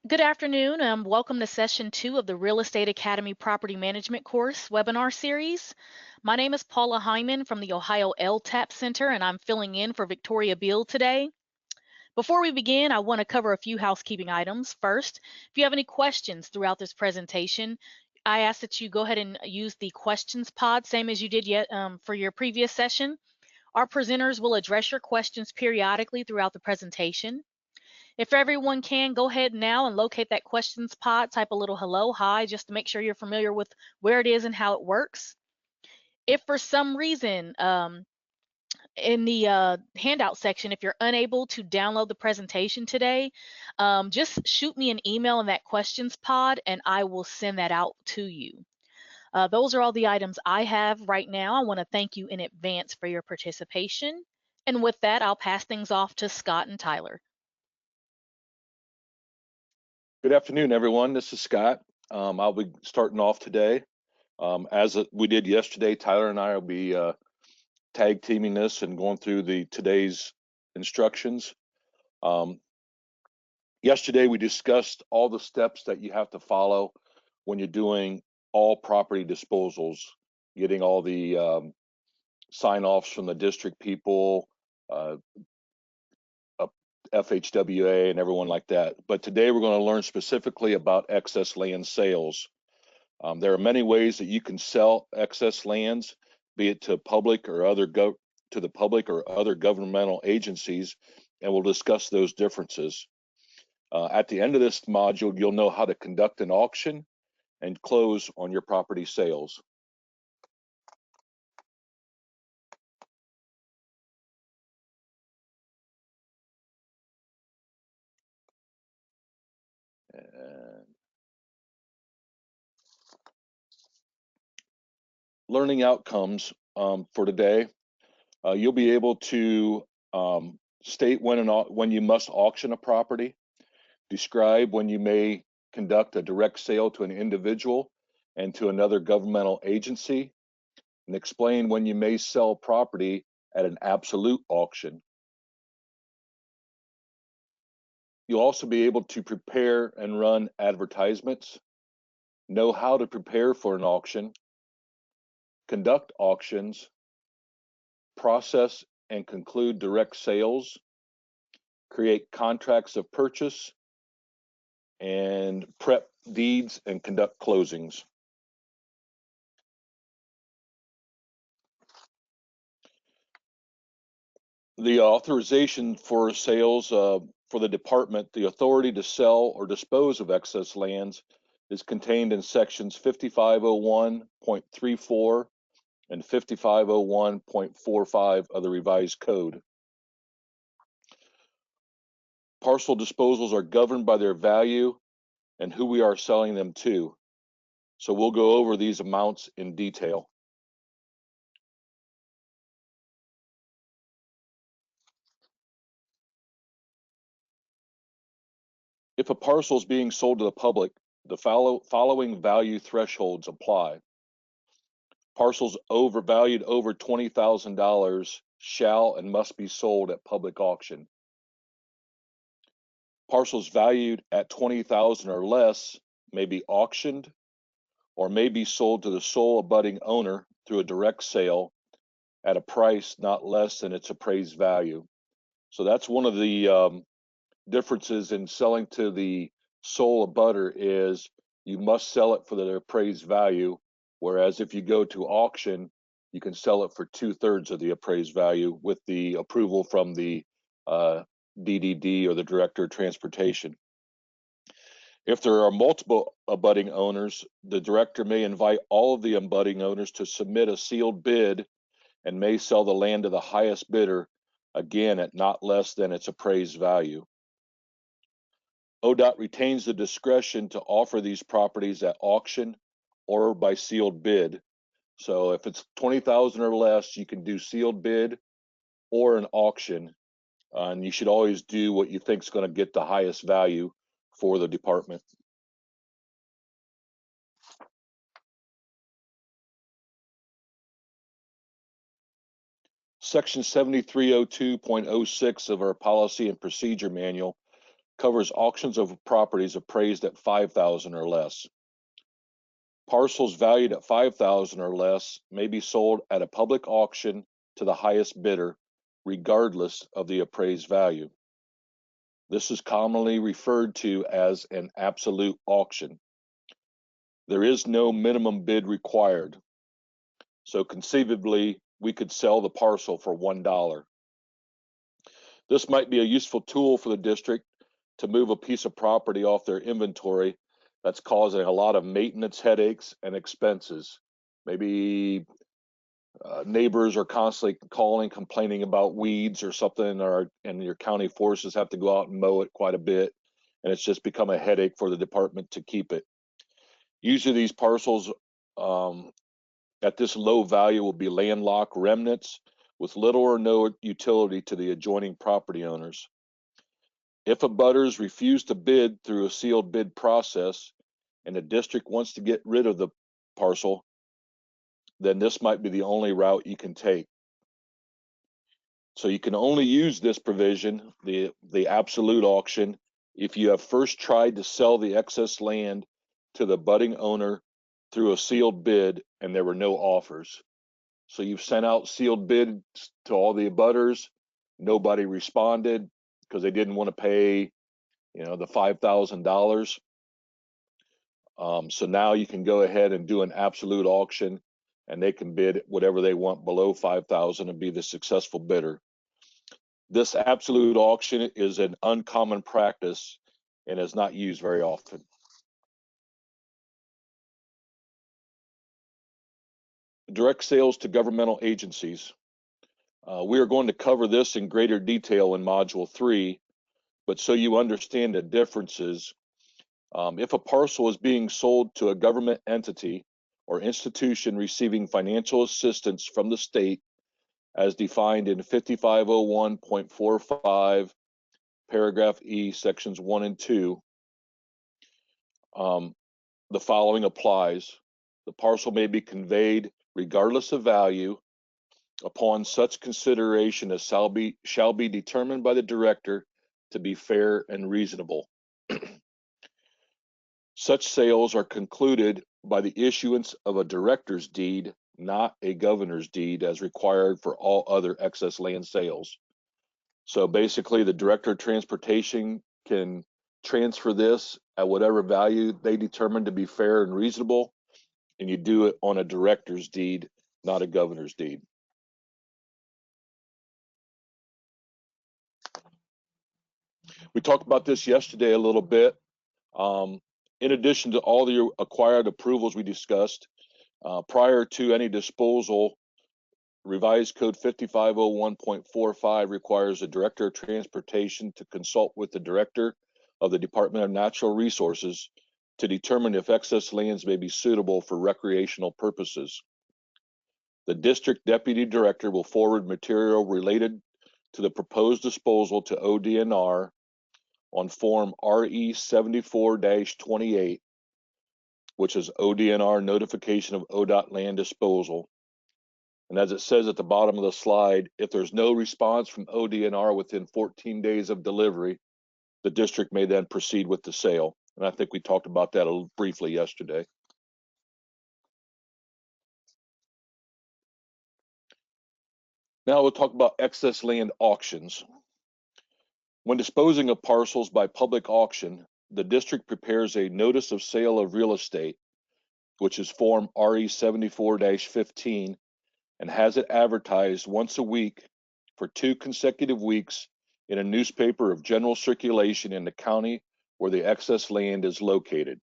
Good afternoon. Welcome to session 2 of the Real Estate Academy Property Management course webinar series. My name is Paula Hyman from the Ohio LTAP Center, and I'm filling in for Victoria Beal today. Before we begin, I want to cover a few housekeeping items. First, if you have any questions throughout this presentation, I ask that you go ahead and use the questions pod, same as you did for your previous session. Our presenters will address your questions periodically throughout the presentation. If everyone can, go ahead now and locate that questions pod, type a little hello, hi, just to make sure you're familiar with where it is and how it works. If for some reason in the handout section, if you're unable to download the presentation today, just shoot me an email in that questions pod and I will send that out to you. Those are all the items I have right now. I want to thank you in advance for your participation. And with that, I'll pass things off to Scott and Tyler. Good afternoon, everyone. This is Scott. I'll be starting off today. As we did yesterday, Tyler and I will be tag teaming this and going through today's instructions. Yesterday, we discussed all the steps that you have to follow when you're doing all property disposals, getting all the sign-offs from the district people, FHWA and everyone like that. But today we're going to learn specifically about excess land sales. There are many ways that you can sell excess lands, be it to public or other governmental agencies, and we'll discuss those differences. At the end of this module, you'll know how to conduct an auction and close on your property sales. And learning outcomes for today. You'll be able to state when you must auction a property, describe when you may conduct a direct sale to an individual and to another governmental agency, and explain when you may sell property at an absolute auction. You'll also be able to prepare and run advertisements, know how to prepare for an auction, conduct auctions, process and conclude direct sales, create contracts of purchase, and prep deeds and conduct closings. The authorization for sales for the department, the authority to sell or dispose of excess lands is contained in sections 5501.34 and 5501.45 of the revised code. Parcel disposals are governed by their value and who we are selling them to. So we'll go over these amounts in detail. If a parcel is being sold to the public, the following value thresholds apply. Parcels valued over $20,000 shall and must be sold at public auction. Parcels valued at $20,000 or less may be auctioned or may be sold to the sole abutting owner through a direct sale at a price not less than its appraised value. So that's one of the differences in selling to the sole abutter is you must sell it for the appraised value, whereas if you go to auction, you can sell it for 2/3 of the appraised value with the approval from the DDD or the Director of Transportation. If there are multiple abutting owners, the director may invite all of the abutting owners to submit a sealed bid and may sell the land to the highest bidder, again at not less than its appraised value. ODOT retains the discretion to offer these properties at auction or by sealed bid. So if it's 20,000 or less, you can do sealed bid or an auction, and you should always do what you think is going to get the highest value for the department. Section 7302.06 of our policy and procedure manual covers auctions of properties appraised at $5,000 or less. Parcels valued at $5,000 or less may be sold at a public auction to the highest bidder, regardless of the appraised value. This is commonly referred to as an absolute auction. There is no minimum bid required. So conceivably, we could sell the parcel for $1. This might be a useful tool for the district to move a piece of property off their inventory that's causing a lot of maintenance headaches and expenses. Maybe neighbors are constantly calling, complaining about weeds or something, and your county forces have to go out and mow it quite a bit, and it's just become a headache for the department to keep it. Usually these parcels at this low value will be landlocked remnants with little or no utility to the adjoining property owners. If abutters refuse to bid through a sealed bid process and the district wants to get rid of the parcel, then this might be the only route you can take. So you can only use this provision, the absolute auction, if you have first tried to sell the excess land to the abutting owner through a sealed bid and there were no offers. So you've sent out sealed bids to all the abutters, nobody responded because they didn't want to pay, the $5,000. So now you can go ahead and do an absolute auction, and they can bid whatever they want below $5,000 and be the successful bidder. This absolute auction is an uncommon practice and is not used very often. Direct sales to governmental agencies. We are going to cover this in greater detail in Module 3, but so you understand the differences, if a parcel is being sold to a government entity or institution receiving financial assistance from the state, as defined in 5501.45, paragraph E, sections 1 and 2, the following applies. The parcel may be conveyed regardless of value upon such consideration as shall be determined by the director to be fair and reasonable. Such sales are concluded by the issuance of a director's deed, not a governor's deed, as required for all other excess land sales. So basically, the director of transportation can transfer this at whatever value they determine to be fair and reasonable, and you do it on a director's deed, not a governor's deed. We talked about this yesterday a little bit. In addition to all the acquired approvals we discussed, prior to any disposal, Revised Code 5501.45 requires the Director of Transportation to consult with the Director of the Department of Natural Resources to determine if excess lands may be suitable for recreational purposes. The District Deputy Director will forward material related to the proposed disposal to ODNR on Form RE 74-28, which is ODNR notification of ODOT land disposal. And as it says at the bottom of the slide, if there's no response from ODNR within 14 days of delivery, the district may then proceed with the sale. And I think we talked about that a little briefly yesterday. Now we'll talk about excess land auctions. When disposing of parcels by public auction, the district prepares a notice of sale of real estate, which is Form RE 74-15, and has it advertised once a week for 2 consecutive weeks in a newspaper of general circulation in the county where the excess land is located.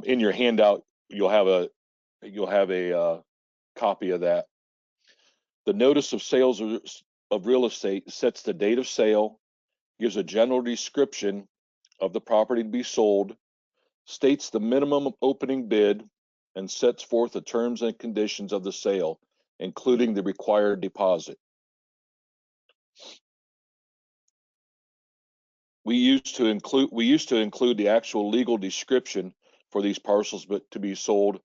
In your handout, you'll have a copy of that. The notice of sales of real estate sets the date of sale, gives a general description of the property to be sold, states the minimum opening bid, and sets forth the terms and conditions of the sale, including the required deposit. We used to include the actual legal description for these parcels to be sold,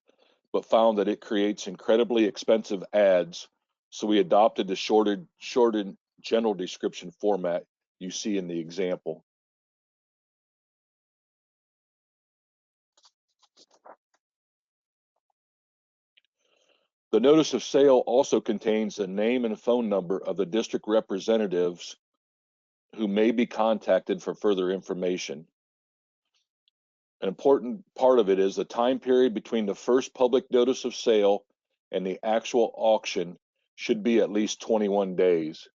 but found that it creates incredibly expensive ads. So we adopted the shortened general description format you see in the example. The notice of sale also contains the name and phone number of the district representatives who may be contacted for further information. An important part of it is the time period between the first public notice of sale and the actual auction should be at least 21 days.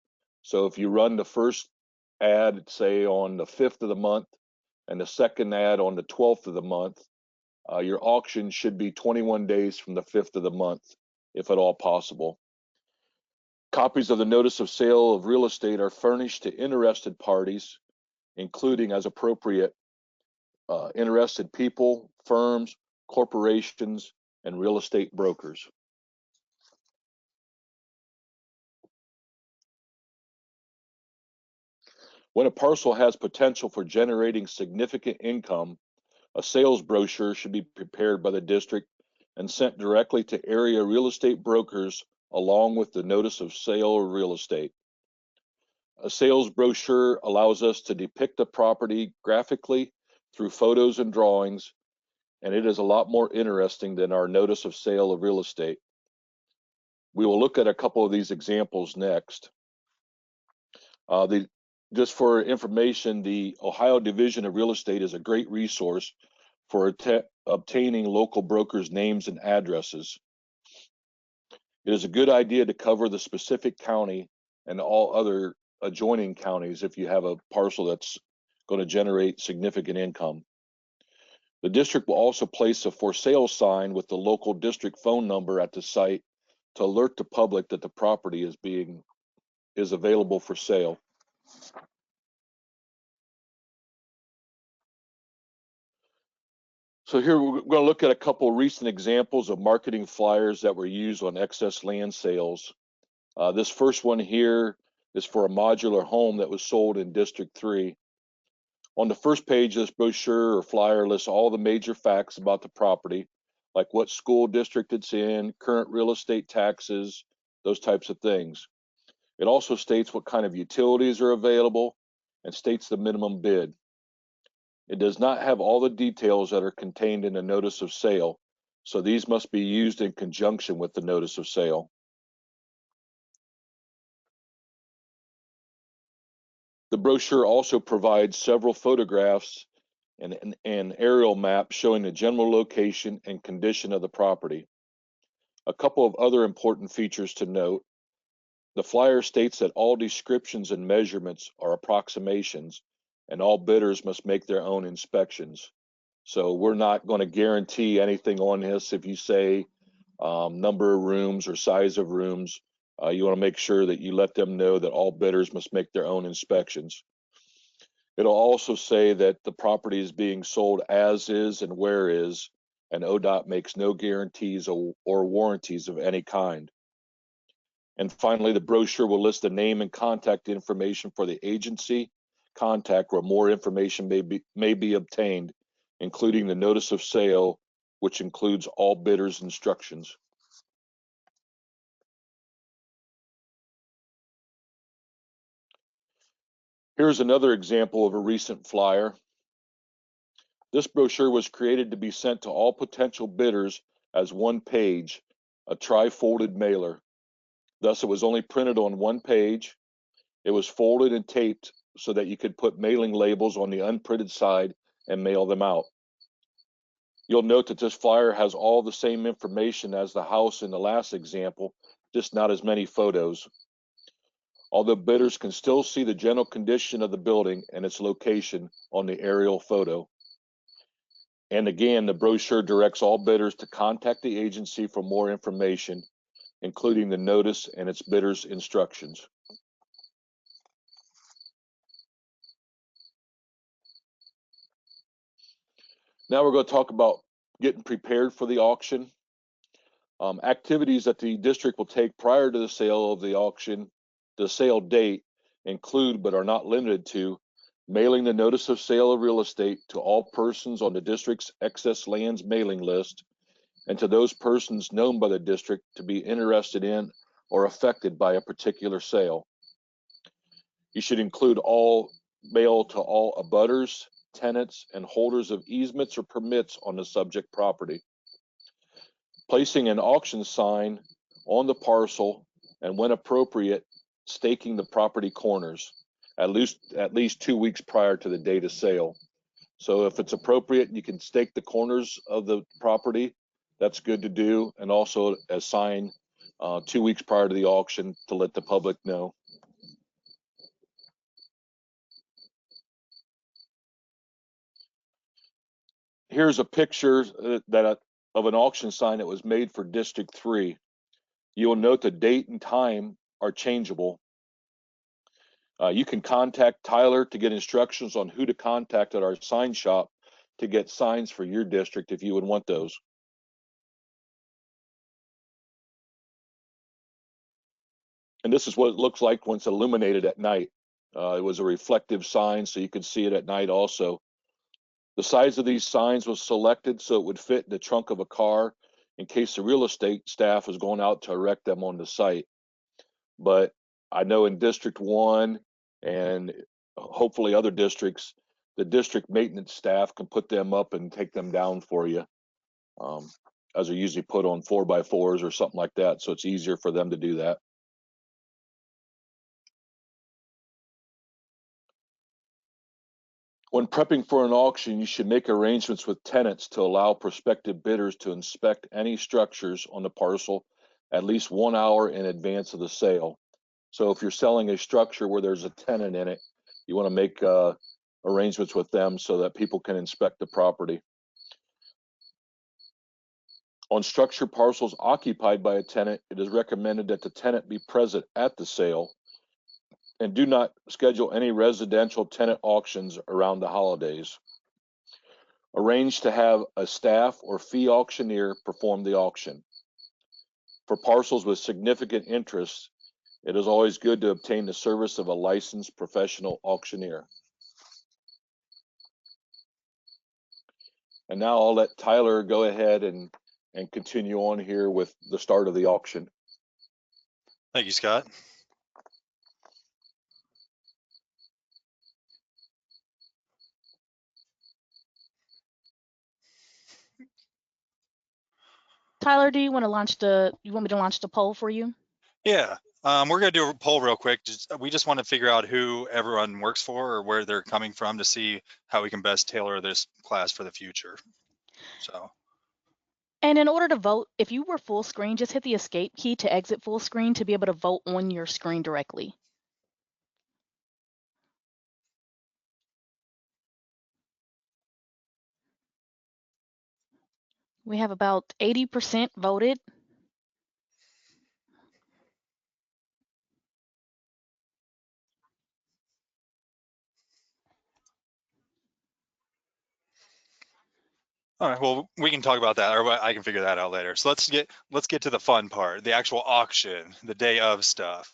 So if you run the first ad, say on the 5th of the month, and the second ad on the 12th of the month, your auction should be 21 days from the 5th of the month, if at all possible. Copies of the notice of sale of real estate are furnished to interested parties, including, as appropriate, interested people, firms, corporations, and real estate brokers. When a parcel has potential for generating significant income, a sales brochure should be prepared by the district and sent directly to area real estate brokers along with the notice of sale of real estate. A sales brochure allows us to depict the property graphically through photos and drawings, and it is a lot more interesting than our notice of sale of real estate. We will look at a couple of these examples next. Just for information, the Ohio Division of Real Estate is a great resource for obtaining local brokers' names and addresses. It is a good idea to cover the specific county and all other adjoining counties if you have a parcel that's going to generate significant income. The district will also place a for sale sign with the local district phone number at the site to alert the public that the property is available for sale. So here we're going to look at a couple of recent examples of marketing flyers that were used on excess land sales. This first one here is for a modular home that was sold in District 3. On the first page, this brochure or flyer lists all the major facts about the property, like what school district it's in, current real estate taxes, those types of things. It also states what kind of utilities are available and states the minimum bid. It does not have all the details that are contained in the notice of sale, so these must be used in conjunction with the notice of sale. The brochure also provides several photographs and an aerial map showing the general location and condition of the property. A couple of other important features to note. The flyer states that all descriptions and measurements are approximations, and all bidders must make their own inspections. So we're not going to guarantee anything on this. If you say number of rooms or size of rooms, you want to make sure that you let them know that all bidders must make their own inspections. It'll also say that the property is being sold as is and where is, and ODOT makes no guarantees or warranties of any kind. And finally, the brochure will list the name and contact information for the agency contact where more information may be obtained, including the notice of sale, which includes all bidders' instructions. Here's another example of a recent flyer. This brochure was created to be sent to all potential bidders as one page, a tri-folded mailer. Thus, it was only printed on one page. It was folded and taped so that you could put mailing labels on the unprinted side and mail them out. You'll note that this flyer has all the same information as the house in the last example, just not as many photos. Although bidders can still see the general condition of the building and its location on the aerial photo. And again, the brochure directs all bidders to contact the agency for more information, including the notice and its bidders' instructions. Now we're going to talk about getting prepared for the auction. Activities that the district will take prior to the sale of the auction, the sale date, include but are not limited to mailing the notice of sale of real estate to all persons on the district's excess lands mailing list and to those persons known by the district to be interested in or affected by a particular sale. You should include all mail to all abutters, tenants, and holders of easements or permits on the subject property. Placing an auction sign on the parcel, and when appropriate, staking the property corners at least 2 weeks prior to the date of sale. So if it's appropriate, you can stake the corners of the property. That's good to do, and also a sign 2 weeks prior to the auction to let the public know. Here's a picture of an auction sign that was made for District 3. You will note the date and time are changeable. You can contact Tyler to get instructions on who to contact at our sign shop to get signs for your district if you would want those. And this is what it looks like once illuminated at night. It was a reflective sign, so you could see it at night also. The size of these signs was selected so it would fit in the trunk of a car in case the real estate staff was going out to erect them on the site. But I know in District 1 and hopefully other districts, the district maintenance staff can put them up and take them down for you, as they're usually put on 4x4s or something like that, so it's easier for them to do that. When prepping for an auction, you should make arrangements with tenants to allow prospective bidders to inspect any structures on the parcel at least 1 hour in advance of the sale. So if you're selling a structure where there's a tenant in it, you want to make arrangements with them so that people can inspect the property. On structure parcels occupied by a tenant, it is recommended that the tenant be present at the sale, and do not schedule any residential tenant auctions around the holidays. Arrange to have a staff or fee auctioneer perform the auction. For parcels with significant interest, it is always good to obtain the service of a licensed professional auctioneer. And now I'll let Tyler go ahead and continue on here with the start of the auction. Thank you, Scott. Tyler, do you want me to launch the poll for you? Yeah, we're gonna do a poll real quick. We just want to figure out who everyone works for or where they're coming from to see how we can best tailor this class for the future. So. And in order to vote, if you were full screen, just hit the escape key to exit full screen to be able to vote on your screen directly. We have about 80% voted. All right, well, we can talk about that, or I can figure that out later. So let's get to the fun part, the actual auction, the day of stuff.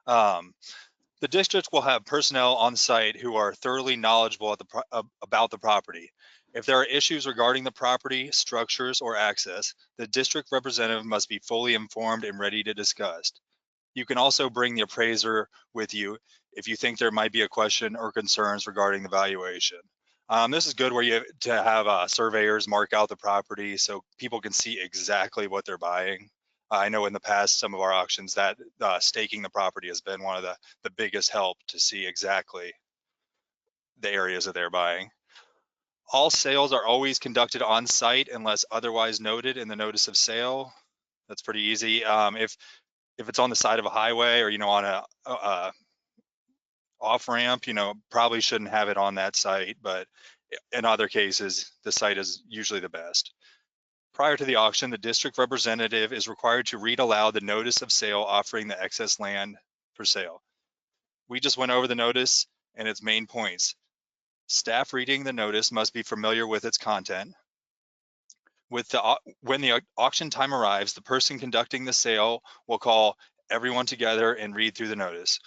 The district will have personnel on site who are thoroughly knowledgeable about the property. If there are issues regarding the property, structures, or access, the district representative must be fully informed and ready to discuss. You can also bring the appraiser with you if you think there might be a question or concerns regarding the valuation. This is good where you have surveyors mark out the property so people can see exactly what they're buying. I know in the past, some of our auctions that staking the property has been one of the biggest help to see exactly the areas that they're buying. All sales are always conducted on site unless otherwise noted in the notice of sale. That's pretty easy. If it's on the side of a highway or, on a off ramp, probably shouldn't have it on that site, but in other cases, the site is usually the best. Prior to the auction, the district representative is required to read aloud the notice of sale offering the excess land for sale. We just went over the notice and its main points. Staff reading the notice must be familiar with its content. When the auction time arrives, the person conducting the sale will call everyone together and read through the notice.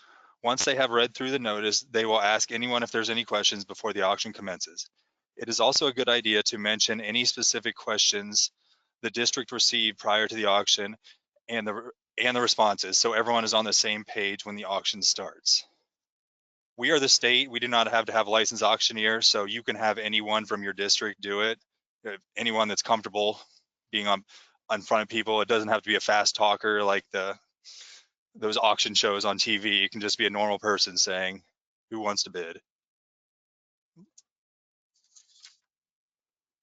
Once they have read through the notice, they will ask anyone if there's any questions before the auction commences. It is also a good idea to mention any specific questions the district received prior to the auction and the responses, so everyone is on the same page when the auction starts. We are the state. We do not have to have a licensed auctioneer, so you can have anyone from your district do it. Anyone that's comfortable being on front of people. It doesn't have to be a fast talker like those auction shows on TV. It can just be a normal person saying, who wants to bid?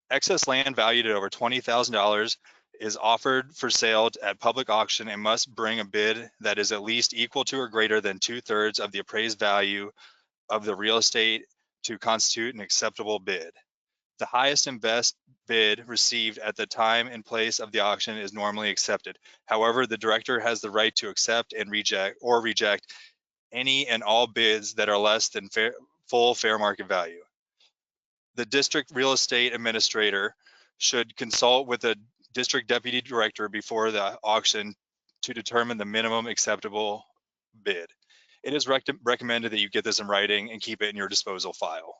Excess land valued at over $20,000 is offered for sale at public auction and must bring a bid that is at least equal to or greater than 2/3 of the appraised value of the real estate to constitute an acceptable bid. The highest and best bid received at the time and place of the auction is normally accepted. However, the director has the right to accept and reject any and all bids that are less than full fair market value. The district real estate administrator should consult with the district deputy director before the auction to determine the minimum acceptable bid. It is recommended that you get this in writing and keep it in your disposal file.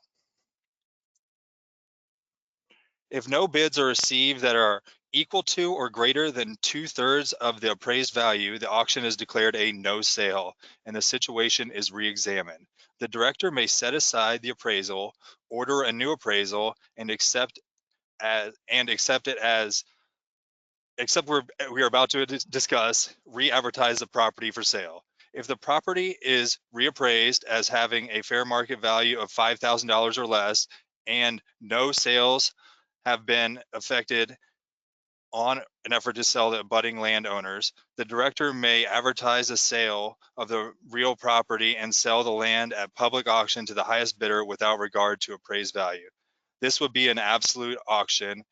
If no bids are received that are equal to or greater than 2/3 of the appraised value, the auction is declared a no sale and the situation is re-examined. The director may set aside the appraisal, order a new appraisal, and accept it as, except we are about to discuss, re-advertise the property for sale. If the property is reappraised as having a fair market value of $5,000 or less and no sales have been affected on an effort to sell to abutting landowners, the director may advertise a sale of the real property and sell the land at public auction to the highest bidder without regard to appraised value. This would be an absolute auction,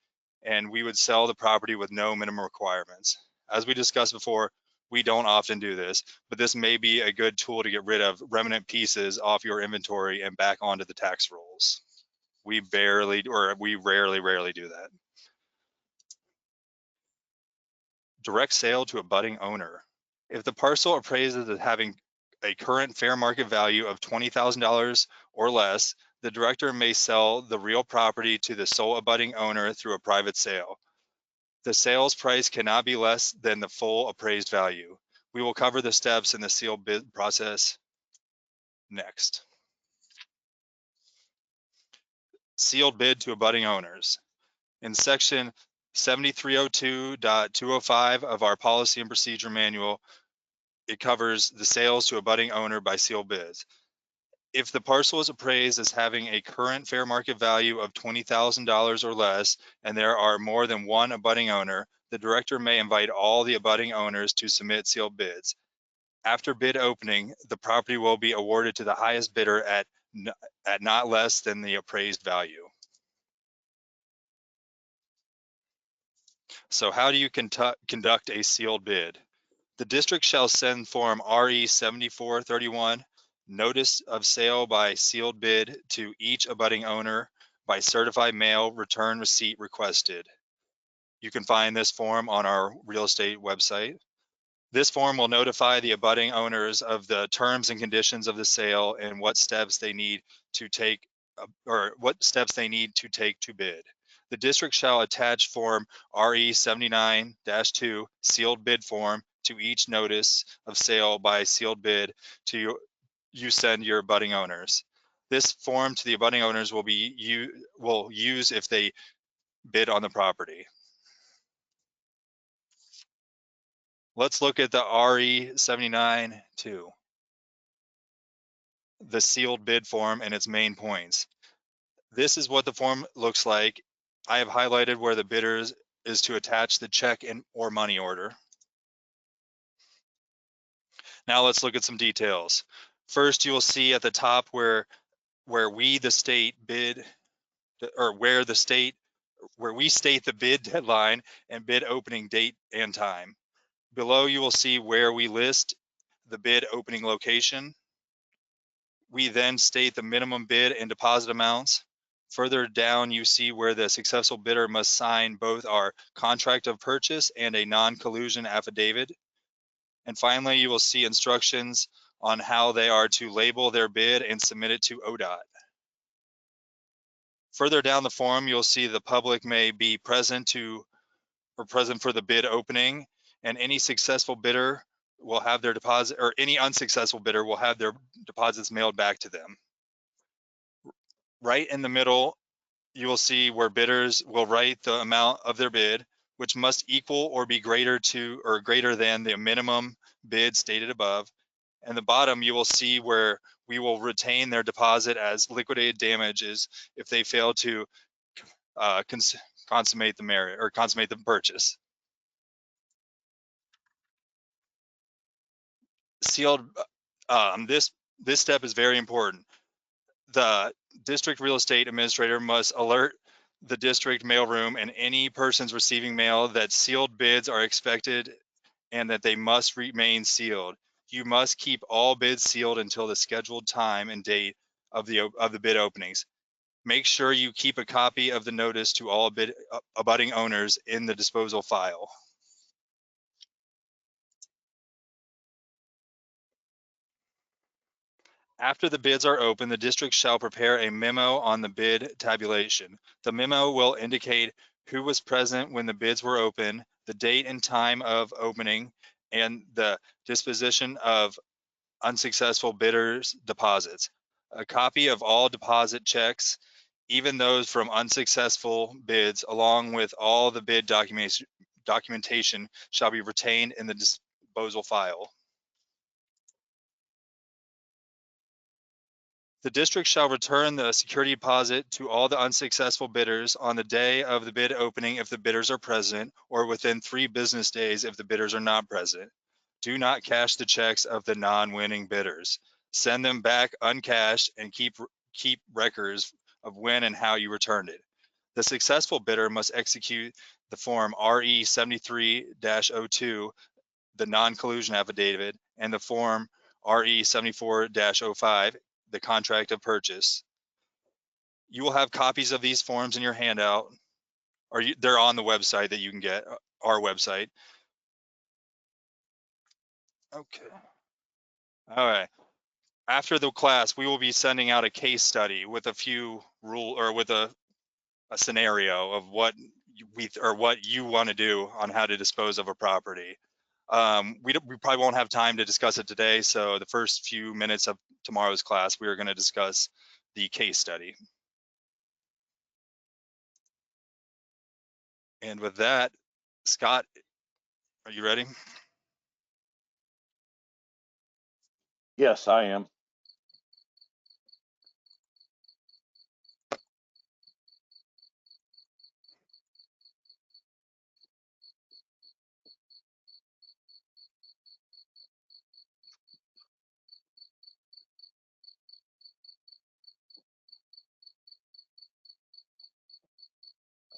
and we would sell the property with no minimum requirements. As we discussed before, we don't often do this, but this may be a good tool to get rid of remnant pieces off your inventory and back onto the tax rolls. We rarely do that. Direct sale to abutting owner. If the parcel appraises as having a current fair market value of $20,000 or less, the director may sell the real property to the sole abutting owner through a private sale. The sales price cannot be less than the full appraised value. We will cover the steps in the sealed bid process next. Sealed bid to abutting owners. In section 7302.205 of our policy and procedure manual, it covers the sales to abutting owner by sealed bids. If the parcel is appraised as having a current fair market value of $20,000 or less, and there are more than one abutting owner, the director may invite all the abutting owners to submit sealed bids. After bid opening, the property will be awarded to the highest bidder at not less than the appraised value. So how do you conduct a sealed bid? The district shall send Form RE 7431, notice of sale by sealed bid, to each abutting owner by certified mail, return receipt requested. You can find this form on our real estate website. This form will notify the abutting owners of the terms and conditions of the sale and what steps they need to take to bid. The district shall attach Form RE 79-2 sealed bid form to each notice of sale by sealed bid to you send your abutting owners. This form to the abutting owners will use if they bid on the property. Let's look at the RE 79-2, the sealed bid form and its main points. This is what the form looks like. I have highlighted where the bidder is to attach the check or money order. Now let's look at some details. First, you will see at the top where we, the state, bid, or where we state the bid deadline and bid opening date and time. Below, you will see where we list the bid opening location. We then state the minimum bid and deposit amounts. Further down, you see where the successful bidder must sign both our contract of purchase and a non-collusion affidavit. And finally, you will see instructions on how they are to label their bid and submit it to ODOT. Further down the form, you'll see the public may be present for the bid opening, and any successful bidder will have their deposit, or any unsuccessful bidder will have their deposits mailed back to them. Right in the middle, you will see where bidders will write the amount of their bid, which must equal or be greater to or greater than the minimum bid stated above. And the bottom, you will see where we will retain their deposit as liquidated damages if they fail to consummate the merit or consummate the purchase. Sealed. This step is very important. The district real estate administrator must alert the district mailroom and any persons receiving mail that sealed bids are expected and that they must remain sealed. You must keep all bids sealed until the scheduled time and date of the bid openings. Make sure you keep a copy of the notice to all abutting owners in the disposal file. After the bids are open, the district shall prepare a memo on the bid tabulation. The memo will indicate who was present when the bids were open, the date and time of opening, and the disposition of unsuccessful bidders' deposits. A copy of all deposit checks, even those from unsuccessful bids, along with all the bid documentation shall be retained in the disposal file. The district shall return the security deposit to all the unsuccessful bidders on the day of the bid opening if the bidders are present, or within 3 business days if the bidders are not present. Do not cash the checks of the non-winning bidders. Send them back uncashed and keep records of when and how you returned it. The successful bidder must execute the form RE 73-02, the non-collusion affidavit, and the form RE 74-05, the contract of purchase. You will have copies of these forms in your handout, or they're on the website that you can get, our website. Okay. All right. After the class, we will be sending out a case study with a few with a scenario of what you want to do on how to dispose of a property. We probably won't have time to discuss it today, so the first few minutes of tomorrow's class, we are going to discuss the case study. And with that, Scott, are you ready? Yes, I am.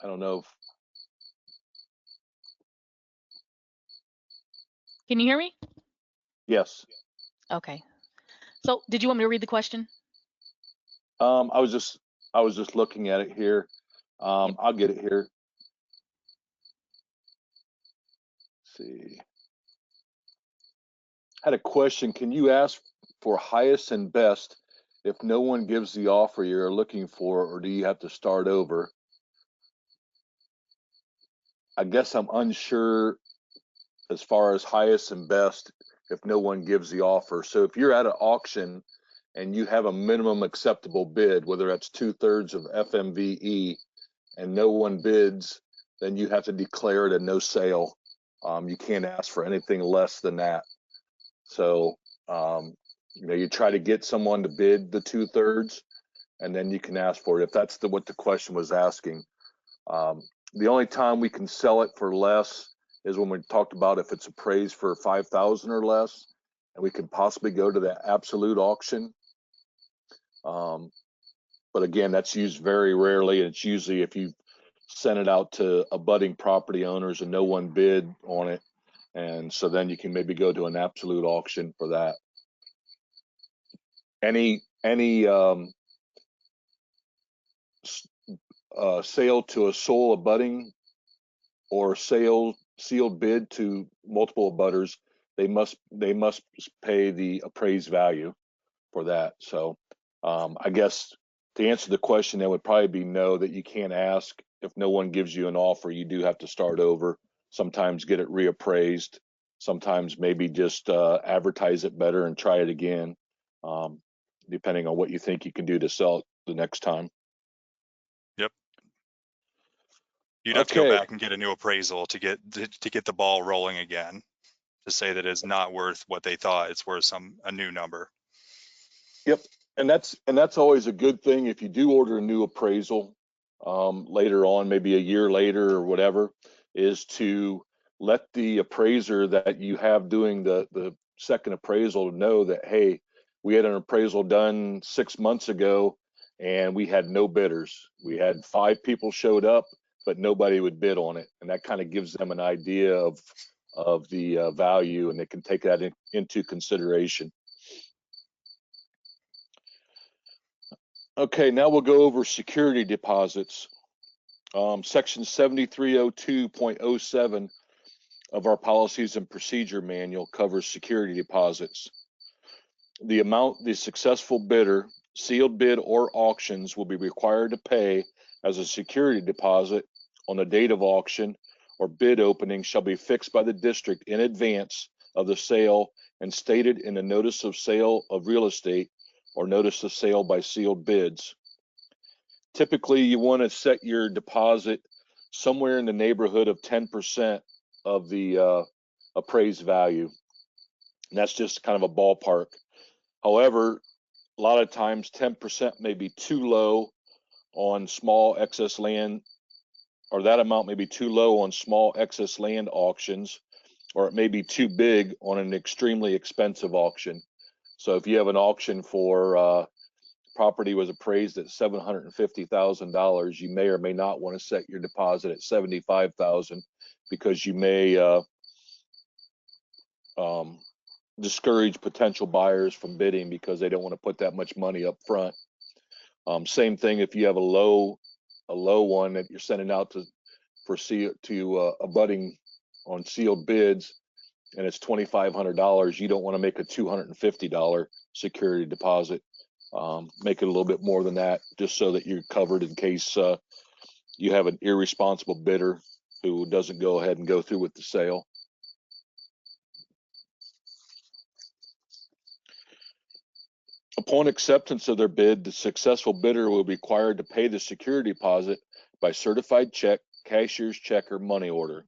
I don't know if Can you hear me? yes. Okay. So did you want me to read the question? I was just looking at it here. Yep. I'll get it here. Let's see. Had a question. Can you ask for highest and best if no one gives the offer you're looking for, or do you have to start over? I guess I'm unsure as far as highest and best if no one gives the offer. So if you're at an auction and you have a minimum acceptable bid, whether that's 2/3 of FMVE, and no one bids, then you have to declare it a no sale. You can't ask for anything less than that. So you try to get someone to bid the 2/3, and then you can ask for it if that's what the question was asking. The only time we can sell it for less is when we talked about if it's appraised for 5,000 or less, and we could possibly go to the absolute auction. But again, that's used very rarely, and it's usually if you send it out to abutting property owners and no one bid on it, and so then you can maybe go to an absolute auction for that. Any sale to a sole abutting or sealed bid to multiple abutters, they must pay the appraised value for that. So I guess to answer the question, that would probably be no, that you can't ask if no one gives you an offer. You do have to start over, sometimes get it reappraised, Sometimes maybe just advertise it better and try it again, depending on what you think you can do to sell it the next time. Yep. You'd have to go Okay. back and get a new appraisal to get the ball rolling again, to say that it's not worth what they thought it's worth, a new number. Yep, and that's always a good thing if you do order a new appraisal later on, maybe a year later or whatever, is to let the appraiser that you have doing the second appraisal know that, hey, we had an appraisal done 6 months ago and we had no bidders. We had 5 people showed up, but nobody would bid on it, and that kind of gives them an idea of the value, and they can take that into consideration. Okay, now we'll go over security deposits. Section 7302.07 of our policies and procedure manual covers security deposits. The amount the successful bidder, sealed bid, or auctions will be required to pay as a security deposit on the date of auction or bid opening shall be fixed by the district in advance of the sale and stated in the notice of sale of real estate or notice of sale by sealed bids. Typically, you want to set your deposit somewhere in the neighborhood of 10% of the appraised value. And that's just kind of a ballpark. However, a lot of times 10% may be too low on small excess land, or that amount may be too low on small excess land auctions, or it may be too big on an extremely expensive auction. So if you have an auction for property was appraised at $750,000, you may or may not want to set your deposit at $75,000 because you may discourage potential buyers from bidding because they don't want to put that much money up front. Same thing if you have a low one that you're sending out to abutting on sealed bids, and it's $2,500. You don't want to make a $250 security deposit. Make it a little bit more than that, just so that you're covered in case you have an irresponsible bidder who doesn't go ahead and go through with the sale. Upon acceptance of their bid, the successful bidder will be required to pay the security deposit by certified check, cashier's check, or money order.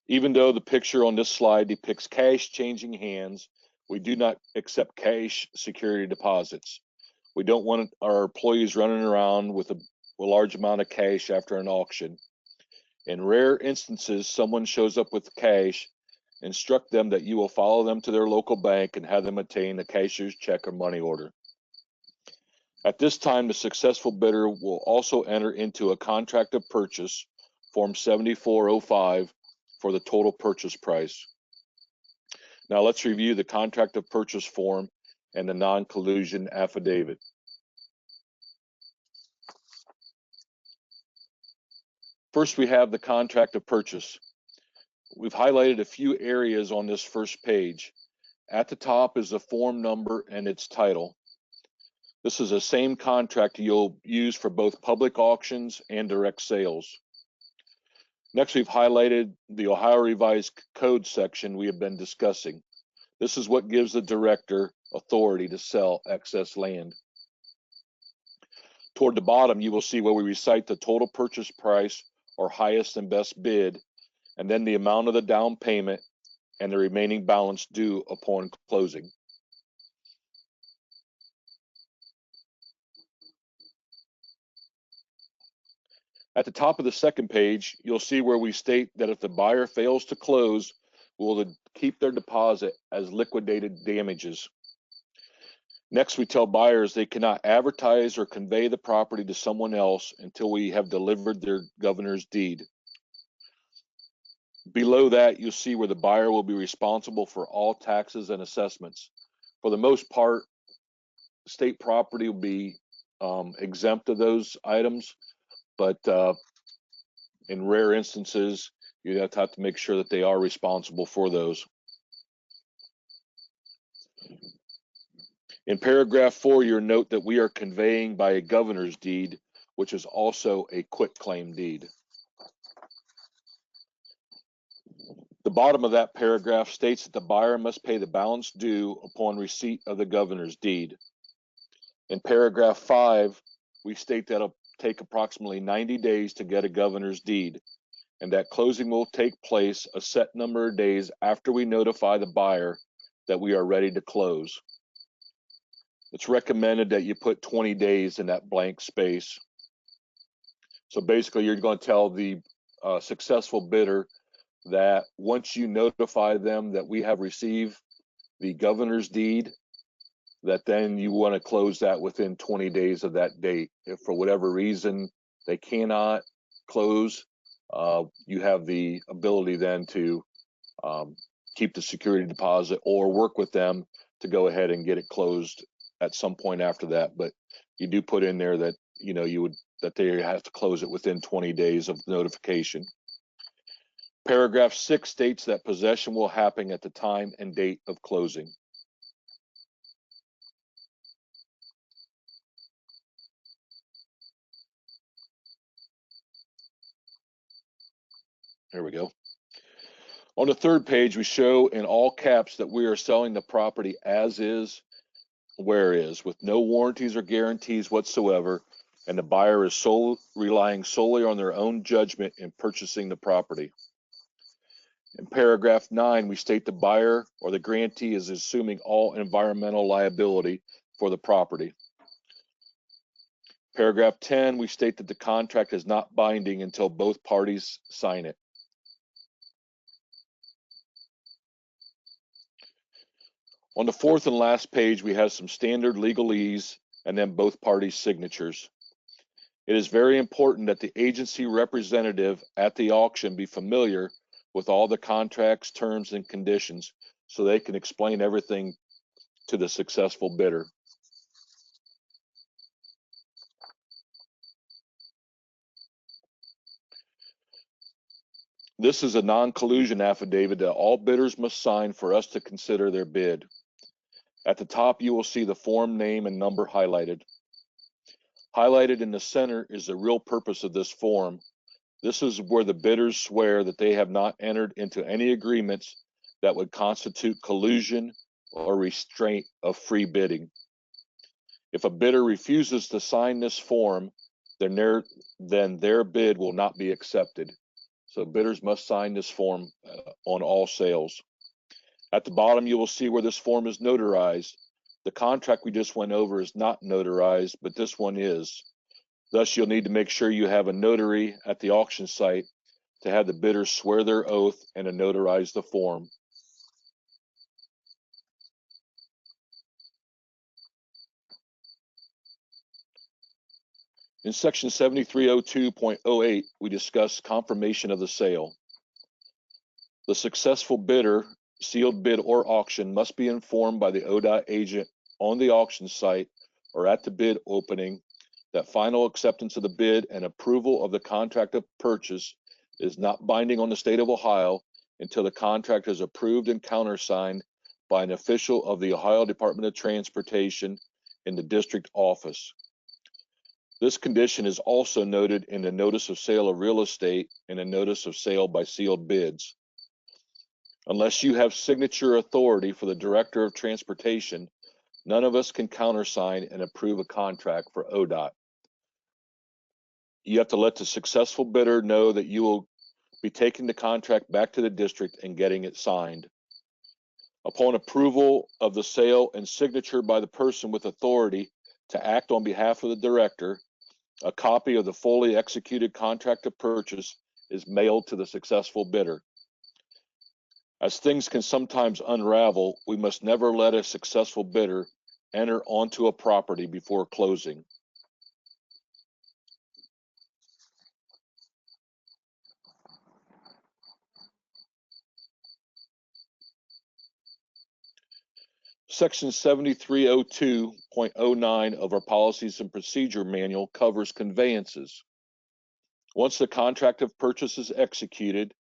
Even though the picture on this slide depicts cash changing hands, we do not accept cash security deposits. We don't want our employees running around with a large amount of cash after an auction. In rare instances, someone shows up with cash, instruct them that you will follow them to their local bank and have them obtain a cashier's check or money order. At this time, the successful bidder will also enter into a contract of purchase, Form 7405, for the total purchase price. Now let's review the contract of purchase form and the non-collusion affidavit. First, we have the contract of purchase. We've highlighted a few areas on this first page. At the top is the form number and its title. This is the same contract you'll use for both public auctions and direct sales. Next, we've highlighted the Ohio Revised Code section we have been discussing. This is what gives the director authority to sell excess land. Toward the bottom, you will see where we recite the total purchase price or highest and best bid, and then the amount of the down payment and the remaining balance due upon closing. At the top of the second page, you'll see where we state that if the buyer fails to close, we'll keep their deposit as liquidated damages. Next, we tell buyers they cannot advertise or convey the property to someone else until we have delivered their governor's deed. Below that, you'll see where the buyer will be responsible for all taxes and assessments. For the most part, state property will be exempt of those items, but in rare instances, you have to make sure that they are responsible for those. In paragraph 4, you'll note that we are conveying by a governor's deed, which is also a quitclaim deed. The bottom of that paragraph states that the buyer must pay the balance due upon receipt of the governor's deed. In paragraph 5, we state that it'll take approximately 90 days to get a governor's deed, and that closing will take place a set number of days after we notify the buyer that we are ready to close. It's recommended that you put 20 days in that blank space. So basically, you're going to tell the successful bidder that once you notify them that we have received the governor's deed, that then you want to close that within 20 days of that date. If for whatever reason they cannot close, you have the ability then to keep the security deposit or work with them to go ahead and get it closed at some point after that. But you do put in there that that they have to close it within 20 days of notification. Paragraph 6 states that possession will happen at the time and date of closing. There we go. On the third page, we show in all caps that we are selling the property as is, where is, with no warranties or guarantees whatsoever, and the buyer is relying solely on their own judgment in purchasing the property. In paragraph 9, we state the buyer or the grantee is assuming all environmental liability for the property. Paragraph 10, we state that the contract is not binding until both parties sign it. On the fourth and last page, we have some standard legalese and then both parties' signatures. It is very important that the agency representative at the auction be familiar with all the contracts, terms, and conditions so they can explain everything to the successful bidder. This is a non-collusion affidavit that all bidders must sign for us to consider their bid. At the top, you will see the form name and number highlighted. Highlighted in the center is the real purpose of this form. This is where the bidders swear that they have not entered into any agreements that would constitute collusion or restraint of free bidding. If a bidder refuses to sign this form, then their bid will not be accepted. So bidders must sign this form on all sales. At the bottom, you will see where this form is notarized. The contract we just went over is not notarized, but this one is. Thus, you'll need to make sure you have a notary at the auction site to have the bidders swear their oath and to notarize the form. In section 7302.08, we discuss confirmation of the sale. The successful bidder, sealed bid or auction, must be informed by the ODOT agent on the auction site or at the bid opening that final acceptance of the bid and approval of the contract of purchase is not binding on the state of Ohio until the contract is approved and countersigned by an official of the Ohio Department of Transportation in the district office. This condition is also noted in the notice of sale of real estate and a notice of sale by sealed bids. Unless you have signature authority for the Director of Transportation, none of us can countersign and approve a contract for ODOT. You have to let the successful bidder know that you will be taking the contract back to the district and getting it signed. Upon approval of the sale and signature by the person with authority to act on behalf of the director, a copy of the fully executed contract of purchase is mailed to the successful bidder. As things can sometimes unravel, we must never let a successful bidder enter onto a property before closing. Section 7302.09 of our Policies and Procedure Manual covers conveyances. Once the contract of purchase is executed,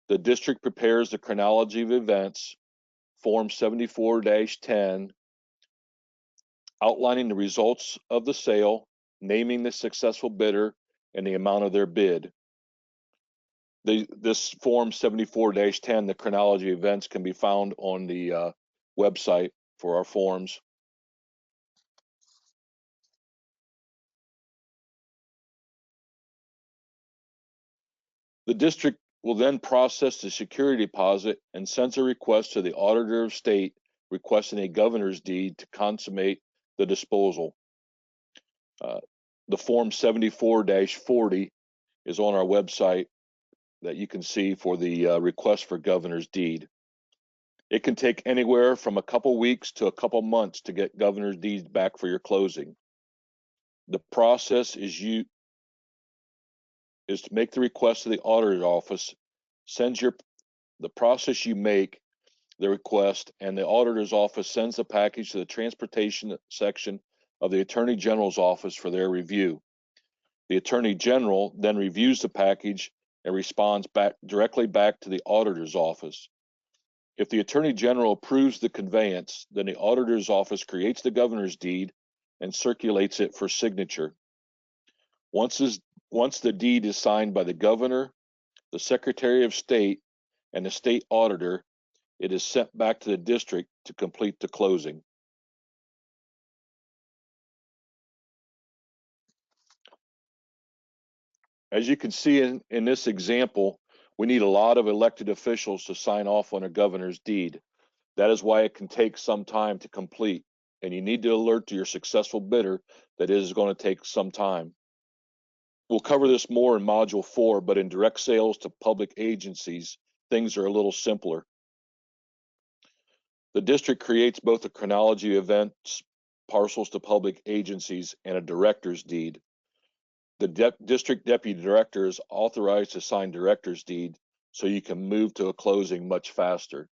the district prepares the chronology of events, Form 74-10, outlining the results of the sale, naming the successful bidder, and the amount of their bid. This Form 74-10, the chronology events, can be found on the website for our forms. The district will then process the security deposit and sends a request to the Auditor of State requesting a governor's deed to consummate the disposal. The Form 74-40 is on our website that you can see for the request for governor's deed. It can take anywhere from a couple weeks to a couple months to get governor's deeds back for your closing. The process is to make the request to the auditor's office, the process you make the request, and the auditor's office sends the package to the transportation section of the Attorney General's office for their review. The Attorney General then reviews the package and responds directly back to the auditor's office. If the Attorney General approves the conveyance, then the auditor's office creates the governor's deed and circulates it for signature. Once the deed is signed by the governor, the Secretary of State, and the state auditor, it is sent back to the district to complete the closing. As you can see in this example, we need a lot of elected officials to sign off on a governor's deed. That is why it can take some time to complete, and you need to alert to your successful bidder that it is going to take some time. We'll cover this more in Module 4, but in direct sales to public agencies, things are a little simpler. The district creates both a chronology of events, parcels to public agencies, and a director's deed. The district deputy director is authorized to sign director's deed so you can move to a closing much faster.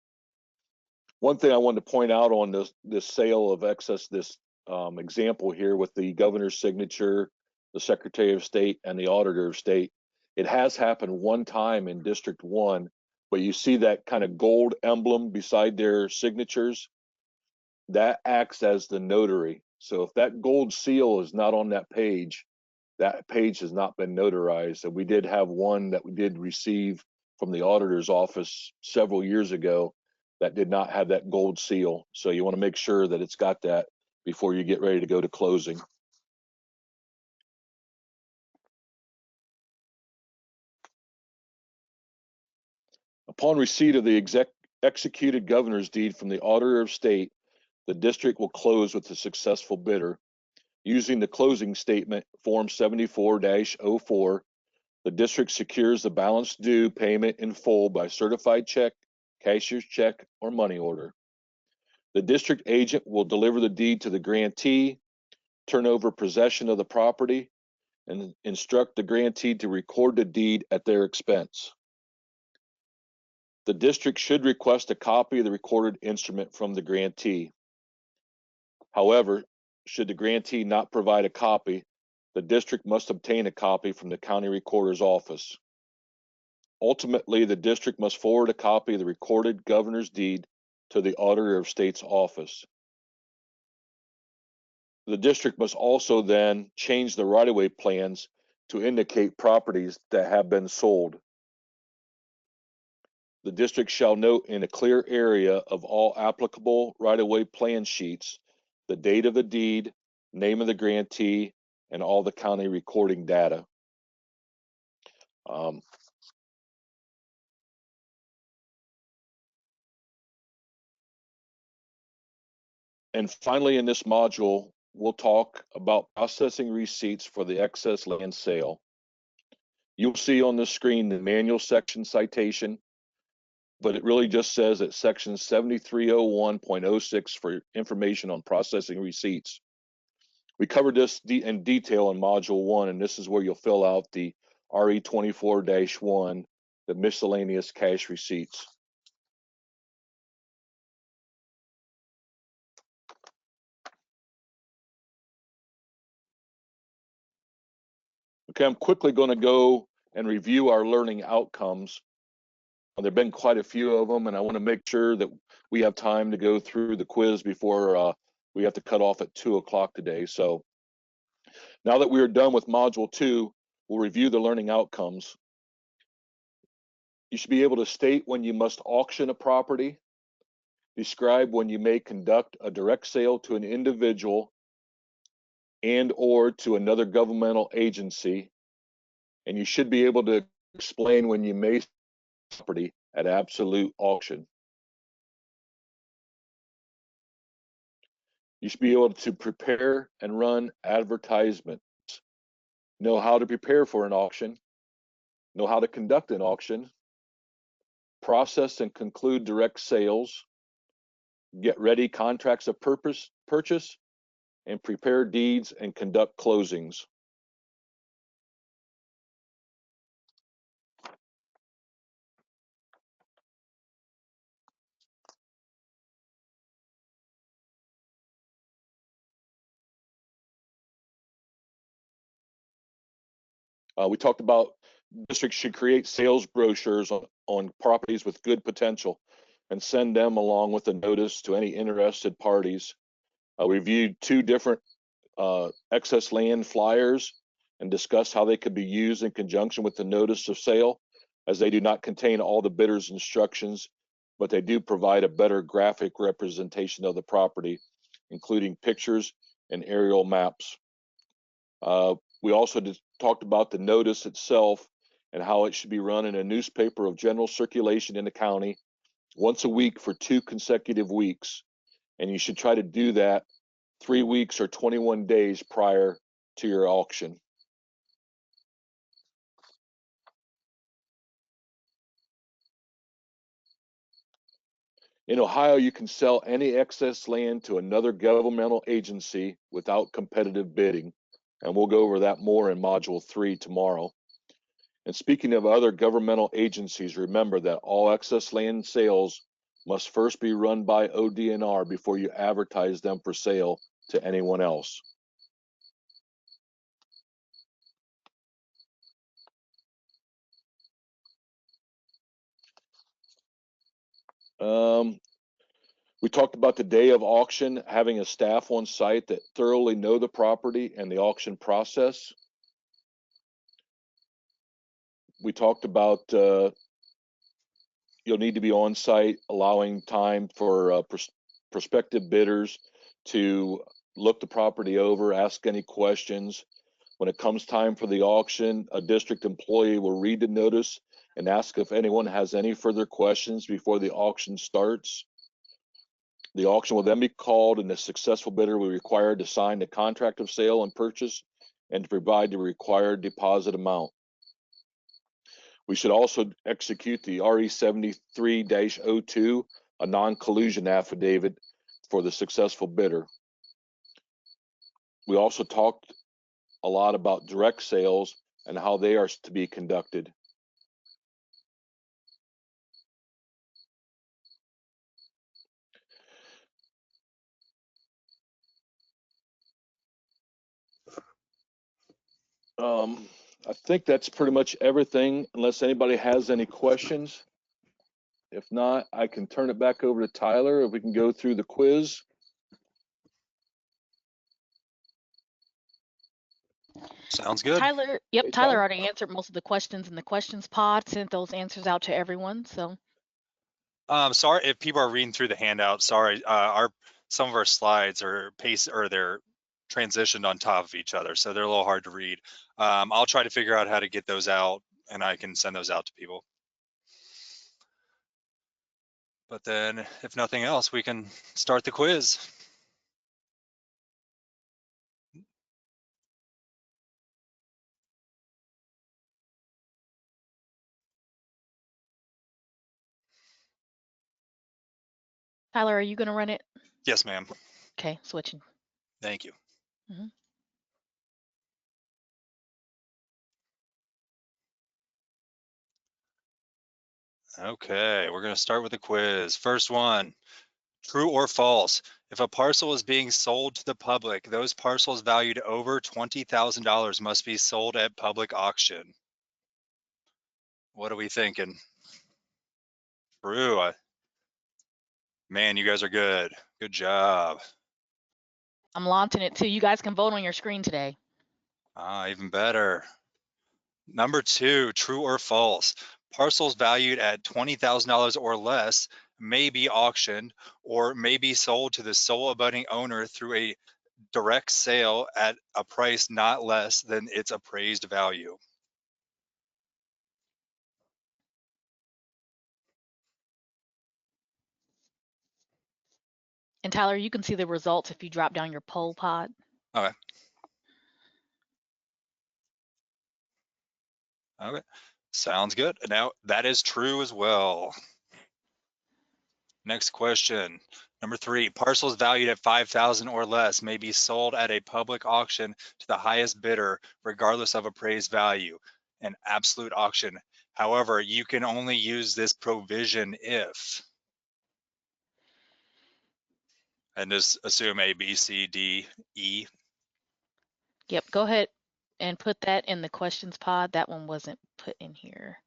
One thing I wanted to point out on this sale of excess, this example here with the governor's signature, the Secretary of State, and the Auditor of State, it has happened one time in District 1, but you see that kind of gold emblem beside their signatures? That acts as the notary. So if that gold seal is not on that page has not been notarized. And we did have one that we did receive from the auditor's office several years ago that did not have that gold seal. So you want to make sure that it's got that before you get ready to go to closing. Upon receipt of the executed governor's deed from the Auditor of State, the district will close with a successful bidder. Using the closing statement, Form 74-04, the district secures the balance due payment in full by certified check, cashier's check, or money order. The district agent will deliver the deed to the grantee, turn over possession of the property, and instruct the grantee to record the deed at their expense. The district should request a copy of the recorded instrument from the grantee. However, should the grantee not provide a copy, the district must obtain a copy from the county recorder's office. Ultimately, the district must forward a copy of the recorded governor's deed to the Auditor of State's office. The district must also then change the right-of-way plans to indicate properties that have been sold. The district shall note in a clear area of all applicable right-of-way plan sheets the date of the deed, name of the grantee, and all the county recording data. And finally, in this module, we'll talk about processing receipts for the excess land sale. You'll see on the screen the manual section citation, but it really just says that section 7301.06 for information on processing receipts. We covered this in detail in module 1, and this is where you'll fill out the RE 24-1, the miscellaneous cash receipts. Okay, I'm quickly going to go and review our learning outcomes. There have been quite a few of them, and I want to make sure that we have time to go through the quiz before we have to cut off at 2 o'clock today. So now that we are done with module 2, we'll review the learning outcomes. You should be able to state when you must auction a property, describe when you may conduct a direct sale to an individual and or to another governmental agency, and you should be able to explain when you may sell property at absolute auction. You should be able to prepare and run advertisements, know how to prepare for an auction, know how to conduct an auction, process and conclude direct sales, get ready contracts of purchase, and prepare deeds and conduct closings. We talked about districts should create sales brochures on properties with good potential and send them along with a notice to any interested parties. We reviewed 2 different excess land flyers and discussed how they could be used in conjunction with the notice of sale, as they do not contain all the bidder's instructions, but they do provide a better graphic representation of the property, including pictures and aerial maps. We also talked about the notice itself and how it should be run in a newspaper of general circulation in the county once a week for 2 consecutive weeks. And you should try to do that 3 weeks or 21 days prior to your auction. In Ohio, you can sell any excess land to another governmental agency without competitive bidding. And we'll go over that more in Module 3 tomorrow. And speaking of other governmental agencies, remember that all excess land sales must first be run by ODNR before you advertise them for sale to anyone else. We talked about the day of auction, having a staff on site that thoroughly know the property and the auction process. We talked about you'll need to be on site, allowing time for prospective bidders to look the property over, ask any questions. When it comes time for the auction, a district employee will read the notice and ask if anyone has any further questions before the auction starts. The auction will then be called, and the successful bidder will be required to sign the contract of sale and purchase and to provide the required deposit amount. We should also execute the RE 73-02, a non-collusion affidavit for the successful bidder. We also talked a lot about direct sales and how they are to be conducted. I think that's pretty much everything, unless anybody has any questions. If not, I can turn it back over to Tyler if we can go through the quiz. Sounds good. Tyler, yep, Hey, Tyler Tyler. already answered most of the questions in the questions pod, sent those answers out to everyone. So Sorry if people are reading through the handout. Sorry, some of our slides are they're transitioned on top of each other, so they're a little hard to read. I'll try to figure out how to get those out, and I can send those out to people. But then, if nothing else, we can start the quiz. Tyler, are you going to run it? Yes, ma'am. Okay, switching. Thank you. Mm-hmm. Okay, we're going to start with the quiz. First one, true or false? If a parcel is being sold to the public, those parcels valued over $20,000 must be sold at public auction. What are we thinking? True. Man, you guys are good. Good job. I'm launching it too. You guys can vote on your screen today. Even better. Number 2, true or false? Parcels valued at $20,000 or less may be auctioned or may be sold to the sole abutting owner through a direct sale at a price not less than its appraised value. And Tyler, you can see the results if you drop down your poll pod. Okay. Okay. Sounds good. Now that is true as well. Next question. Number 3, parcels valued at $5,000 or less may be sold at a public auction to the highest bidder, regardless of appraised value, an absolute auction. However, you can only use this provision if, and just assume A, B, C, D, E. Yep, go ahead and put that in the questions pod. That one wasn't put in here.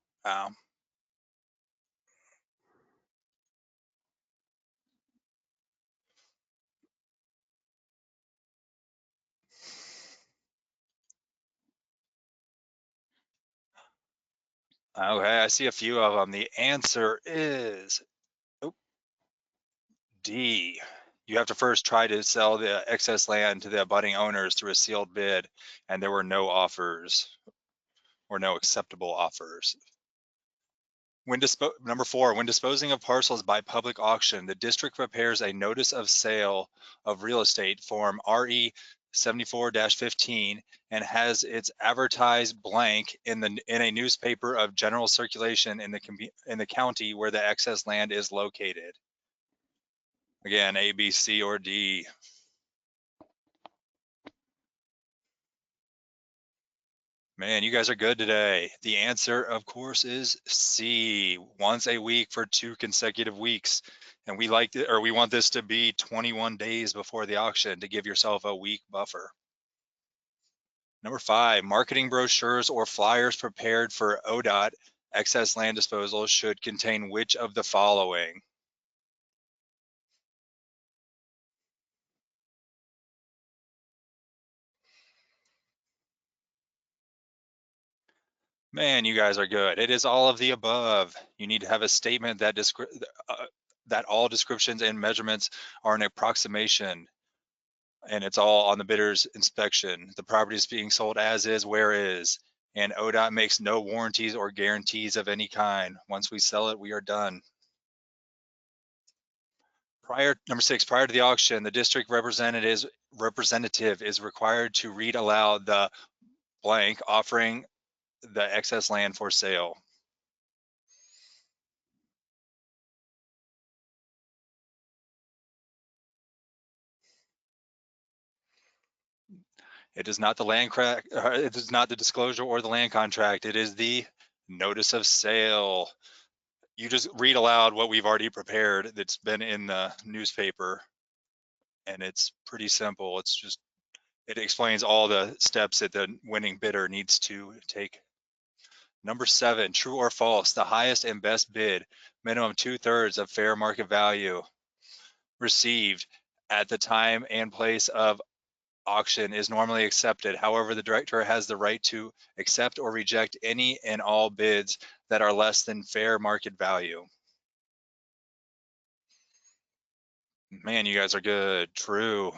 Okay, I see a few of them. The answer is D. You have to first try to sell the excess land to the abutting owners through a sealed bid, and there were no offers or no acceptable offers. Number 4, when disposing of parcels by public auction, the district prepares a notice of sale of real estate form RE 74-15 and has its advertised blank in a newspaper of general circulation in the county where the excess land is located. Again, A, B, C, or D. Man, you guys are good today. The answer, of course, is C, once a week for 2 consecutive weeks. And we want this to be 21 days before the auction to give yourself a week buffer. Number 5, marketing brochures or flyers prepared for ODOT excess land disposal should contain which of the following? Man, you guys are good. It is all of the above. You need to have a statement that that all descriptions and measurements are an approximation, and it's all on the bidder's inspection. The property is being sold as is, where is, and ODOT makes no warranties or guarantees of any kind. Once we sell it, we are done. Number 6, prior to the auction, the district representative is required to read aloud the blank offering the excess land for sale. It is not the it is not the disclosure or the land contract. It is the notice of sale. You just read aloud what we've already prepared that's been in the newspaper, and it's pretty simple. It explains all the steps that the winning bidder needs to take. Number 7, true or false, the highest and best bid, minimum 2/3 of fair market value received at the time and place of auction is normally accepted. However, the director has the right to accept or reject any and all bids that are less than fair market value. Man, you guys are good. True.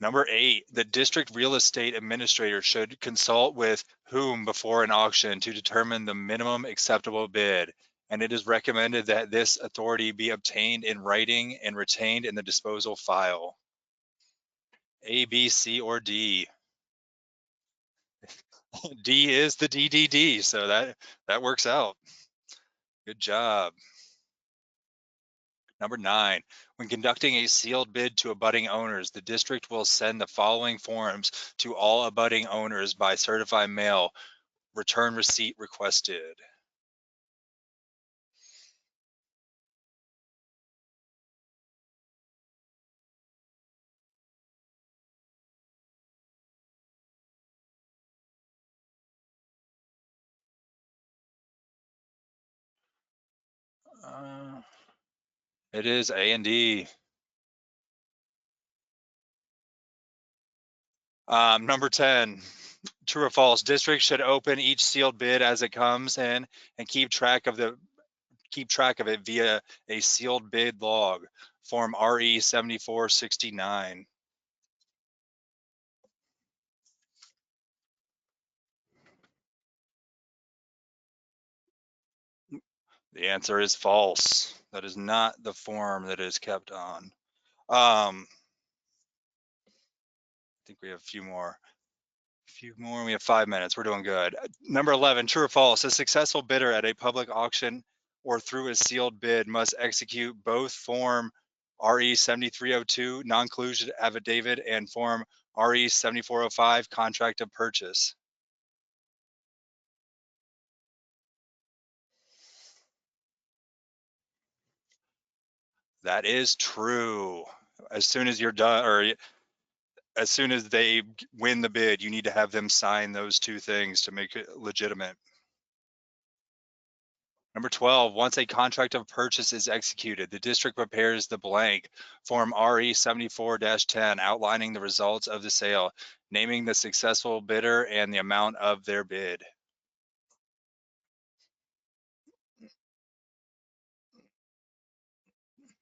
Number 8, the district real estate administrator should consult with whom before an auction to determine the minimum acceptable bid, and it is recommended that this authority be obtained in writing and retained in the disposal file. A, B, C, or D? D is the DDD, so that works out. Good job. Number 9, when conducting a sealed bid to abutting owners, the district will send the following forms to all abutting owners by certified mail. Return receipt requested. It is A and D. Number 10, True or false? Districts should open each sealed bid as it comes in and keep track of it via a sealed bid log, Form RE 7469. The answer is false. That is not the form that is kept on. I think we have a few more. We have 5 minutes. We're doing good. Number 11, true or false? A successful bidder at a public auction or through a sealed bid must execute both Form RE 7302 Non-Collusion Affidavit and Form RE 7405 Contract of Purchase. That is true. As soon as you're done, or as soon as they win the bid, you need to have them sign those two things to make it legitimate. Number 12, once a contract of purchase is executed, the district prepares the blank Form RE 74-10 outlining the results of the sale, naming the successful bidder and the amount of their bid.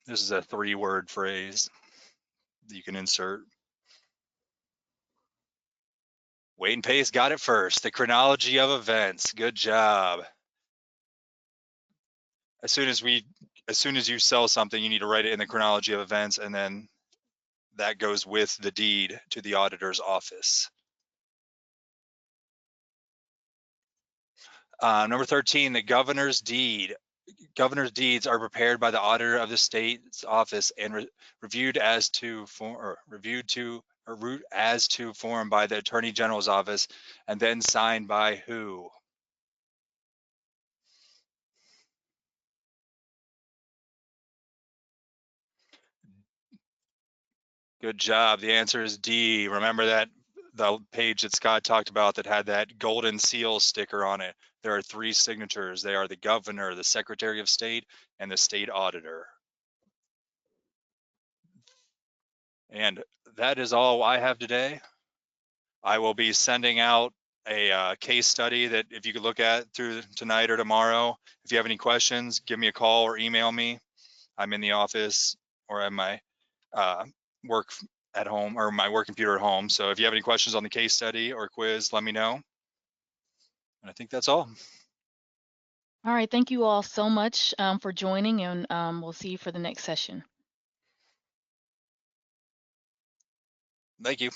This is a 3-word phrase that you can insert. Wait and Pace got it first. The chronology of events. Good job. As soon as you sell something, you need to write it in the chronology of events, and then that goes with the deed to the auditor's office. Number 13, the governor's deed. Governor's deeds are prepared by the auditor of the state's office and reviewed as to form by the attorney general's office, and then signed by who? Good job. The answer is D. Remember that the page that Scott talked about that had that golden seal sticker on it? There are 3 signatures. They are the governor, the secretary of state, and the state auditor. And that is all I have today. I will be sending out a case study that if you could look at through tonight or tomorrow. If you have any questions, give me a call or email me. I'm in the office or at my work at home, or my work computer at home. So if you have any questions on the case study or quiz, let me know. And I think that's all. All right, thank you all so much for joining, and we'll see you for the next session. Thank you.